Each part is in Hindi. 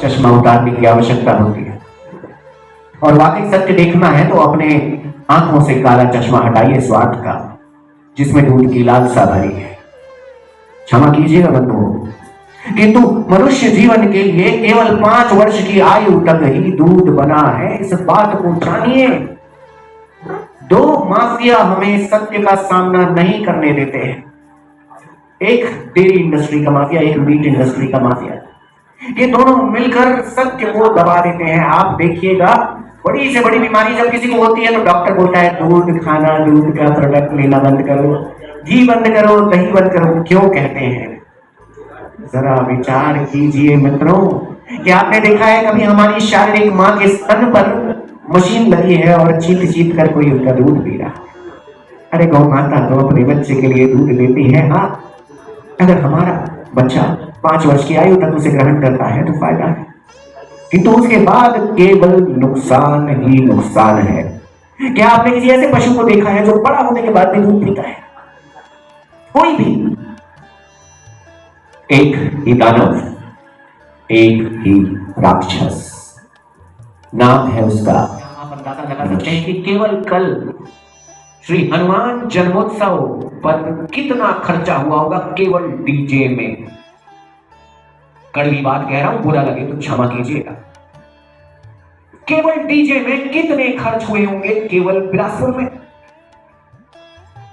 चश्मा उतारने की आवश्यकता होती है। और वाकई सत्य देखना है तो अपने आंखों से काला चश्मा हटाइए स्वार्थ का, जिसमें दूध की लालसा भरी है। क्षमा कीजिएगा बंधुओं, किंतु मनुष्य जीवन के लिए केवल 5 वर्ष की आयु तक ही दूध बना है, इस बात को जानिए। 2 माफिया हमें सत्य का सामना नहीं करने देते हैं, एक डेयरी इंडस्ट्री का माफिया, एक मीट इंडस्ट्री का माफिया। ये दोनों मिलकर सत्य को दबा देते हैं। आप देखिएगा, बड़ी से बड़ी बीमारी जब किसी को होती है तो डॉक्टर बोलता है दूध खाना, दूध का प्रोडक्ट लेना बंद करो, घी बंद करो, दही बंद करो। क्यों कहते हैं? जरा विचार कीजिए मित्रों, क्या आपने देखा है कभी हमारी शारीरिक मां के स्तन पर मशीन लगी है और चीत चीत कर कोई उनका दूध पी रहा? अरे गौ माता तो अपने बच्चे के लिए दूध देती है। हाँ, अगर हमारा बच्चा 5 वर्ष की आयु तक उसे ग्रहण करता है तो फायदा है, किंतु उसके बाद केवल नुकसान ही नुकसान है। क्या आपने किसी ऐसे पशु को देखा है जो बड़ा होने के बाद भी दूध पीता है? कोई भी। एक ही दानव, एक ही राक्षस, नाम है उसका। आप अंदाजा लगा सकते हैं कि केवल कल श्री हनुमान जन्मोत्सव पर कितना खर्चा हुआ होगा केवल डीजे में। कड़वी बात कह रहा हूं, बुरा लगे तो क्षमा कीजिएगा। केवल डीजे में कितने खर्च हुए होंगे केवल बिलासपुर में?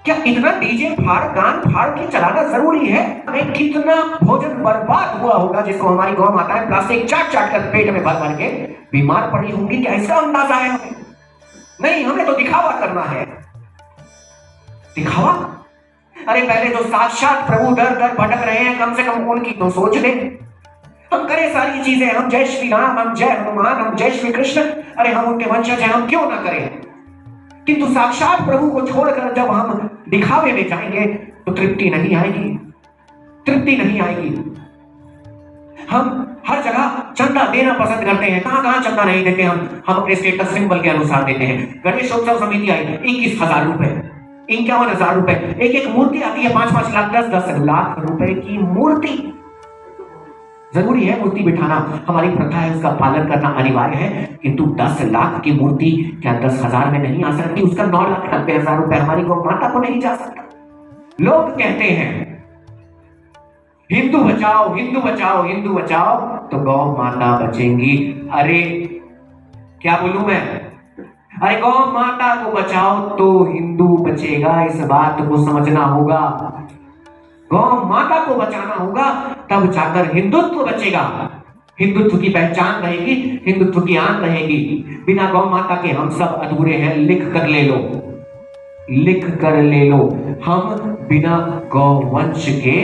क्या इतना डीजे गान फाड़ के चलाना जरूरी है? हमें कितना भोजन बर्बाद हुआ होगा जिसको हमारी गौ माताएं प्लास्टिक चाट चाट कर पेट में भर भर के बीमार पड़ी होंगी? क्या इसका अंदाजा है हमें? नहीं, हमें तो दिखावा करना है। दिखावा? अरे पहले तो साक्षात प्रभु दर दर भटक रहे हैं, कम से कम उनकी तो सोच ले। हम करें सारी चीजें, हम जय श्री राम, हम जय हनुमान, हम जय श्री कृष्ण, अरे हम उनके वंशज हैं, हम क्यों ना करें? किंतु साक्षात प्रभु को छोड़कर जब हम दिखावे में जाएंगे तो तृप्ति नहीं आएगी, तृप्ति नहीं आएगी। हम हर जगह चंदा देना पसंद करते हैं, कहां कहां चंदा नहीं देते हम अपने स्टेटस सिंबल के अनुसार देते हैं। गणेशोत्सव समिति आई 21,000 रुपए, 51,000 रुपए। एक मूर्ति आती है 5-5 लाख, 10-10 लाख रुपए की मूर्ति। जरूरी है मूर्ति बिठाना, हमारी प्रथा है, उसका पालन करना अनिवार्य है, किंतु 10 लाख की मूर्ति क्या 10,000 में नहीं आ सकती? उसका 9,90,000 रुपए हमारी गौ माता को नहीं जा सकता? लोग कहते हैं हिंदू बचाओ, हिंदू बचाओ, हिंदू बचाओ, तो गौ माता बचेंगी। अरे क्या बोलूं मैं? अरे गौ माता को बचाओ तो हिंदू बचेगा, इस बात को समझना होगा। गौ माता को बचाना होगा, तब जाकर हिंदुत्व बचेगा, हिंदुत्व की पहचान रहेगी, हिंदुत्व की आन रहेगी। बिना गौ माता के हम सब अधूरे हैं, लिख कर ले लो, लिख कर ले लो। हम बिना गौ वंश के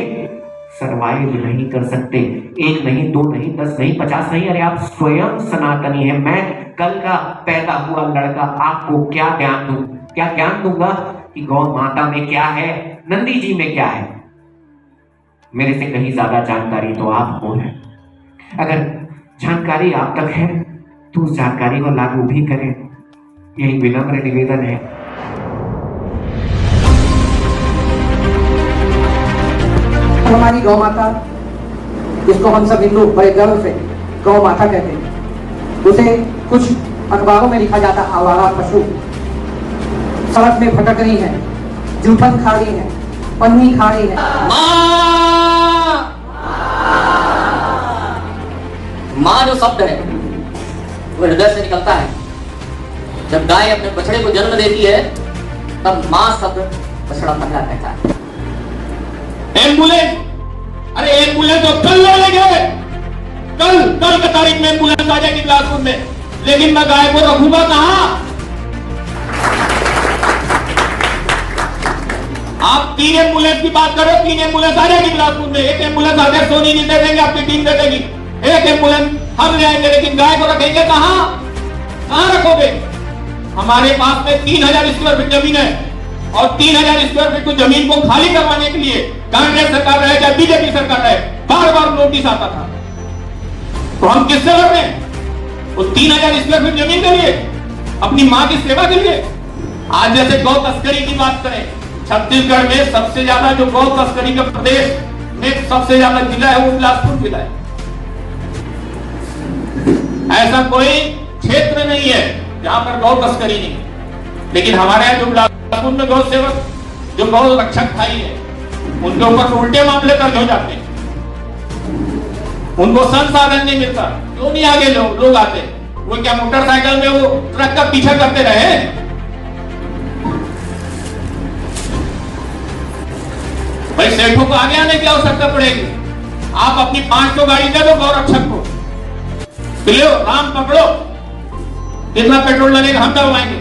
सरवाइव नहीं कर सकते। 1 नहीं, 2 नहीं, 10 नहीं, 50 नहीं। अरे आप स्वयं सनातनी है। मैं कल का पैदा हुआ लड़का आपको क्या ज्ञान दूं? क्या ज्ञान दूंगा कि गौ माता में क्या है, नंदी जी में क्या है? मेरे से कहीं ज्यादा जानकारी तो आपको है। अगर जानकारी आप तक है तो उस जानकारी को लागू भी करें, यही विनम्र निवेदन है। हमारी गौ माता, जिसको हम सब हिंदू बड़े गर्व से गौ माता कहते हैं, उसे कुछ अखबारों में लिखा जाता आवारा पशु सड़क में भटक रही है, जूठन खा रही है, पन्नी खा रही है। माँ जो शब्द है वो हृदय से निकलता है। जब गाय अपने बछड़े को जन्म देती है तब माँ शब्द बछड़ा पहला कहता है। एम्बुलेंस, अरे एम्बुलेंस तो कल ले लेंगे, कल की तारीख में एम्बुलेंस आ जाएगी बिलासपुर में, लेकिन मैं गाय को रखूंगा कहां? आप 3 एम्बुलेंस की बात करो, 3 एम्बुलेंस आ जाएगी बिलासपुर में। एक एम्बुलेंस आगे सोनी नहीं दे देंगे, आपकी टीम दे देगी। एक एम्बुलेंस हम ले आएंगे, लेकिन गाय को रखेंगे कहां? कहां रखोगे? हमारे पास में 3,000 स्क्वायर फीट जमीन है और 3,000 स्क्वायर फीट को जमीन को खाली करवाने के लिए कांग्रेस सरकार रहे या बीजेपी सरकार रहे, बार बार नोटिस आता था। तो हम किससे लड़ रहे हैं? वो 3,000 स्क्वायर फीट जमीन के लिए, अपनी मां की सेवा के लिए। आज जैसे गौ तस्करी की बात करें, छत्तीसगढ़ में सबसे ज्यादा जो गौ तस्करी का प्रदेश में सबसे ज्यादा जिला है वो बिलासपुर जिला है। ऐसा कोई क्षेत्र नहीं है जहां पर गौ तस्करी नहीं है। लेकिन हमारे यहाँ जो बिलासपुर में गौ सेवक, जो गौ रक्षक भाई है, उनके ऊपर उल्टे मामले दर्ज हो जाते हैं। उनको संसाधन नहीं मिलता, क्यों नहीं आगे लोग आते? वो क्या मोटरसाइकिल में वो ट्रक का पीछा करते रहे? भाई सेठों को आगे आने की आवश्यकता पड़ेगी। आप अपनी 500 गाड़ी दे दो गौ रक्षक को, लो राम पकड़ो, कितना पेट्रोल लगेगा हम दबाएंगे।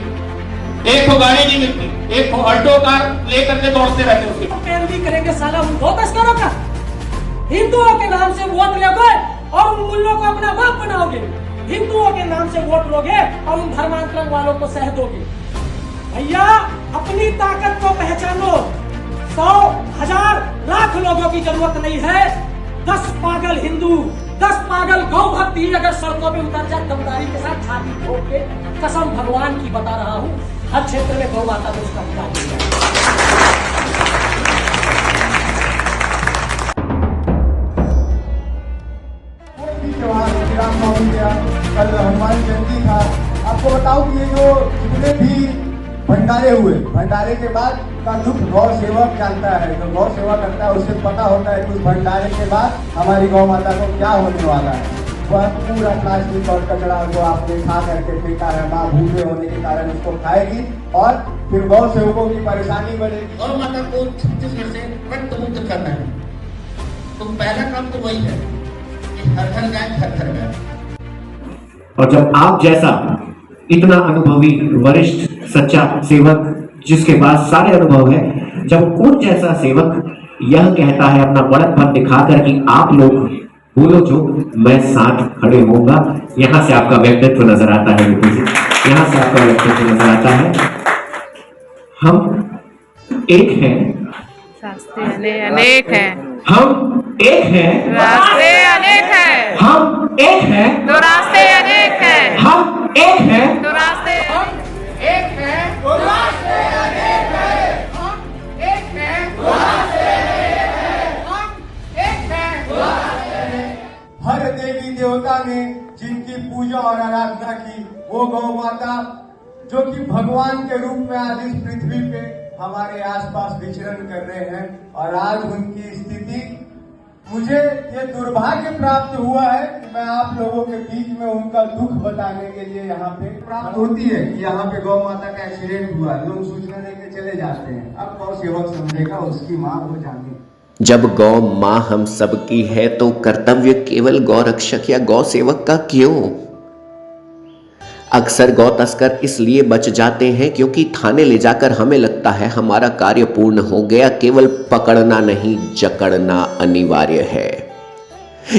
एक तो गाड़ी नहीं मिलती, एक तो अल्टो कार लेकर के दौड़ते रहते उसके। पैरवी करेंगे साला उन गौ तस्करों का। हिंदुओं के नाम से वोट लोगे और उन मुल्लों को अपना बाप बनाओगे। हिंदुओं के नाम से वोट लोगे और उन धर्मांतरण वालों को सह दोगे। भैया अपनी ताकत को पहचानो। 100, 1000, लाख लोगों की जरूरत नहीं है। 10 पागल हिंदू, 10 पागल गौ भक्ति अगर सड़कों पे उतर जाए दमदारी के साथ छाती ठोक के, कसम भगवान की बता रहा हूँ, हर क्षेत्र में गौ माता को उसका अधिकार मिल जाएगा। कल हनुमान जयंती था। आपको बताऊं कि ये जो जितने भी भंडारे हुए, भंडारे के बाद का दुख गौ सेवक जानता है। जो गौ सेवा करता है उससे पता होता है कि उस भंडारे के बाद हमारी गौ माता को क्या होने वाला है। वह पूरा प्लास्टिक और कचरा जो आपने खा करके फेंका है, माँ भूखे होने के कारण उसको खाएगी और फिर गौ सेवकों की परेशानी बढ़ेगी। गौ माता को छत्तीसगढ़ से रक्त मुक्त करना है, तो पहला काम तो वही है कि हर घर गाय घर घर गाय। और जब आप जैसा इतना अनुभवी वरिष्ठ सच्चा सेवक जिसके पास सारे अनुभव है, जब उन जैसा सेवक यह कहता है अपना बड़कपन दिखाकर कि आप लोग बोलो जो मैं साथ खड़े होऊंगा, यहां से आपका व्यक्तित्व नजर आता है। यहां से आपका व्यक्तित्व नजर आता है। हम एक हैं, रास्ते अनेक हैं। हम एक हैं, रास्ते अनेक हैं। हम एक हैं, तो रास्ते अनेक हैं। हम एक हैं, तो रास्ते एक है तो रास्ते अनेक है। हम एक है तो रास्ते अनेक है। हम एक है तो रास्ते अनेक है। हर देवी देवता ने जिनकी पूजा और आराधना की, वो गौ माता जो कि भगवान के रूप में आज इस पृथ्वी पे हमारे आसपास विचरण कर रहे हैं, और आज उनकी स्थिति, मुझे ये दुर्भाग्य प्राप्त हुआ है कि मैं आप लोगों के बीच में उनका दुख बताने के लिए यहाँ पे प्राप्त होती है कि यहाँ पे गौ माता का एक्सीडेंट हुआ, लोग सूचना देके चले जाते हैं। अब गौ सेवक समझेगा उसकी माँ वो जाने। जब गौ माँ हम सबकी है तो कर्तव्य केवल गौ रक्षक या गौ सेवक का क्यों? अक्सर गौ तस्कर इसलिए बच जाते हैं क्योंकि थाने ले जाकर हमें लगता है हमारा कार्य पूर्ण हो गया, केवल पकड़ना नहीं जकड़ना अनिवार्य है।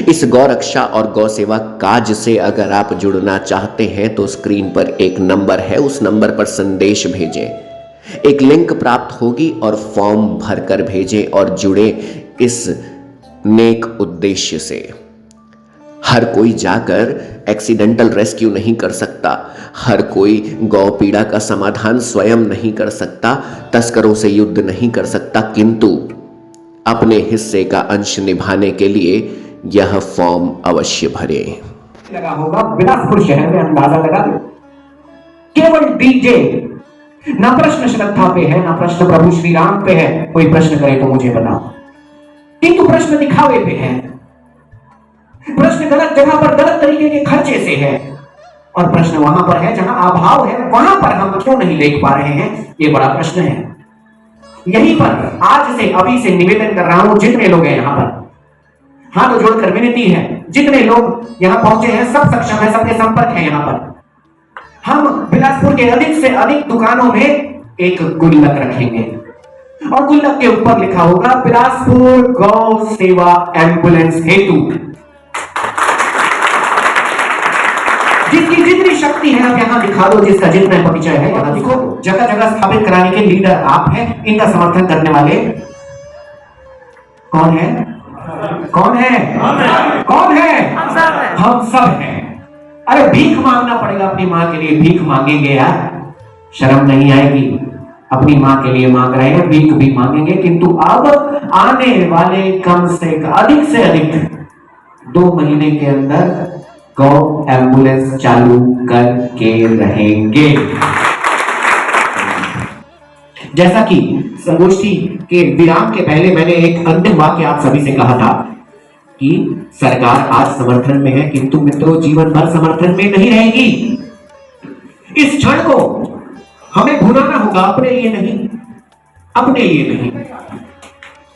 इस गौ रक्षा और गौ सेवा काज से अगर आप जुड़ना चाहते हैं तो स्क्रीन पर एक नंबर है, उस नंबर पर संदेश भेजें, एक लिंक प्राप्त होगी और फॉर्म भरकर भेजें और जुड़े इस नेक उद्देश्य से। हर कोई जाकर एक्सीडेंटल रेस्क्यू नहीं कर सकता, हर कोई गौ पीड़ा का समाधान स्वयं नहीं कर सकता, तस्करों से युद्ध नहीं कर सकता, किंतु अपने हिस्से का अंश निभाने के लिए यह फॉर्म अवश्य भरे। लगा होगा बिलासपुर शहर में, अंदाजा लगा लो, केवल डीजे। ना प्रश्न श्रद्धा पे है, ना प्रश्न प्रभु श्री राम पे है। कोई प्रश्न करे तो मुझे बताओ, किंतु प्रश्न दिखावे पे है। प्रश्न गलत जगह पर गलत तरीके के खर्चे से है, और प्रश्न वहां पर है जहां अभाव है, वहां पर हम क्यों नहीं देख पा रहे हैं, ये बड़ा प्रश्न है। यहीं पर आज से अभी से निवेदन कर रहा हूं, जितने लोग हैं यहां पर, हाथ जोड़कर विनती है, जितने लोग यहां पहुंचे हैं सब सक्षम है, सबके संपर्क है यहां पर। हम बिलासपुर के अधिक से अधिक दुकानों में एक गुल्लक रखेंगे और गुल्लक के ऊपर लिखा होगा बिलासपुर गौ सेवा एम्बुलेंस हेतु। जिसकी जितनी शक्ति है आप यहां दिखा दो, जिसका जितना परिचय है यहां दिखो। जगह जगह स्थापित कराने के लीडर आप हैं, इनका समर्थन करने वाले कौन है? कौन है? कौन है? हम सब हैं। अरे भीख मांगना पड़ेगा अपनी मां के लिए, भीख मांगेंगे यार, शर्म नहीं आएगी। अपनी मां के लिए मांग रहे हैं, भीख भी मांगेंगे, किंतु अब आने वाले कम से अधिक 2 महीने के अंदर गौ एम्बुलेंस चालू करके रहेंगे। जैसा कि संगोष्ठी के विराम के पहले मैंने एक अंतिम वाक्य आप सभी से कहा था कि सरकार आज समर्थन में है, किंतु मित्रों जीवन भर समर्थन में नहीं रहेगी। इस क्षण को हमें भुलाना होगा, अपने लिए नहीं, अपने लिए नहीं,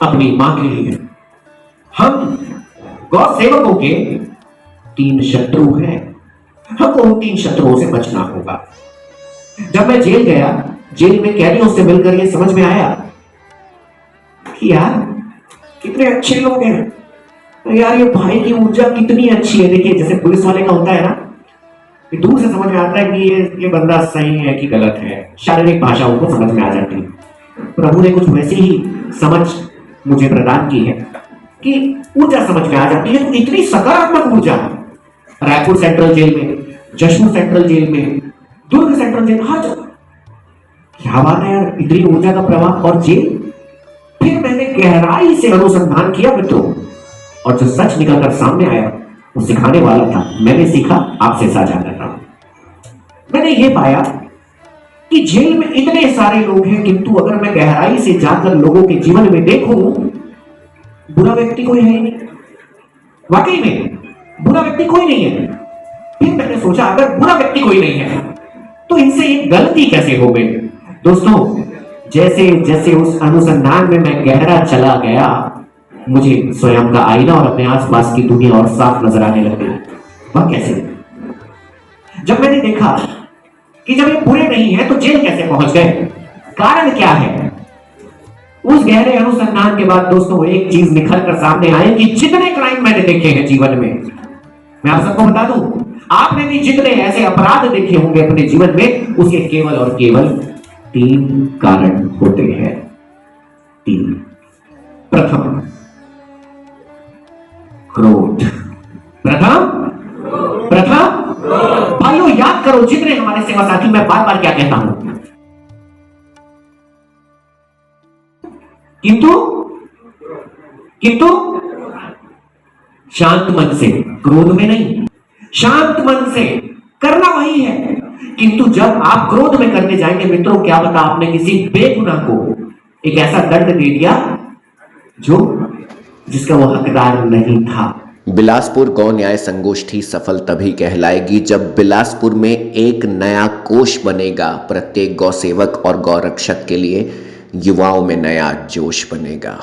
अपनी मां के लिए। हम गौ सेवकों के 3 शत्रु हैं, हमको उन 3 शत्रुओं से बचना होगा। जब मैं जेल गया, जेल में कैदियों से मिलकर यह समझ में आया कि यार कितने अच्छे लोग हैं, यार ये भाई की ऊर्जा कितनी अच्छी है। देखिए जैसे पुलिस वाले का होता है ना, कि दूर से समझ में आता है कि ये बंदा सही है कि गलत है, शारीरिक भाषा उनको समझ में आ जाती है। प्रभु ने कुछ वैसी ही समझ मुझे प्रदान की है कि ऊर्जा समझ में आ जाती है। तो इतनी सकारात्मक ऊर्जा रायपुर सेंट्रल जेल में, जशपुर सेंट्रल जेल में, दुर्ग सेंट्रल जेल, हर जगह क्या बात है यार, इतनी ऊर्जा का प्रवाह। और जेल फिर मैंने गहराई से अनुसंधान किया मित्रों, और जो सच निकल कर सामने आया वो सिखाने वाला था। मैंने सीखा, आपसे साझा कर रहा हूं। मैंने ये पाया कि जेल में इतने सारे लोग हैं, किंतु अगर मैं गहराई से जाकर लोगों के जीवन में देखूं, बुरा व्यक्ति कोई है ही नहीं। वाकई में बुरा व्यक्ति कोई नहीं है। फिर मैंने सोचा अगर बुरा व्यक्ति कोई नहीं है तो इनसे एक गलती कैसे हो गई। दोस्तों जैसे जैसे उस अनुसंधान में मैं गहरा चला गया, मुझे स्वयं का आईना और अपने आसपास की दुनिया और साफ नजर आने लग गई। वह कैसे? जब मैंने देखा कि जब ये बुरे नहीं है तो जेल कैसे पहुंच गए, कारण क्या है। उस गहरे अनुसंधान के बाद दोस्तों एक चीज निखर कर सामने आई कि जितने क्राइम मैंने देखे हैं जीवन में, मैं आप सबको बता दूं, आपने भी जितने ऐसे अपराध देखे होंगे अपने जीवन में, उसके केवल और केवल 3 कारण होते हैं। 3। प्रथम क्रोध। प्रथम भाइयों याद करो, जितने हमारे सेवा साथी, मैं बार बार क्या कहता हूं, किंतु शांत मन से, क्रोध में नहीं, शांत मन से करना वही है। किंतु जब आप क्रोध में करने जाएंगे मित्रों, क्या पता आपने किसी बेगुनाह को एक ऐसा दंड दे दिया जिसका वो हकदार नहीं था। बिलासपुर गौ न्याय संगोष्ठी सफल तभी कहलाएगी जब बिलासपुर में एक नया कोष बनेगा। प्रत्येक गौ सेवक और गौ रक्षक के लिए युवाओं में नया जोश बनेगा।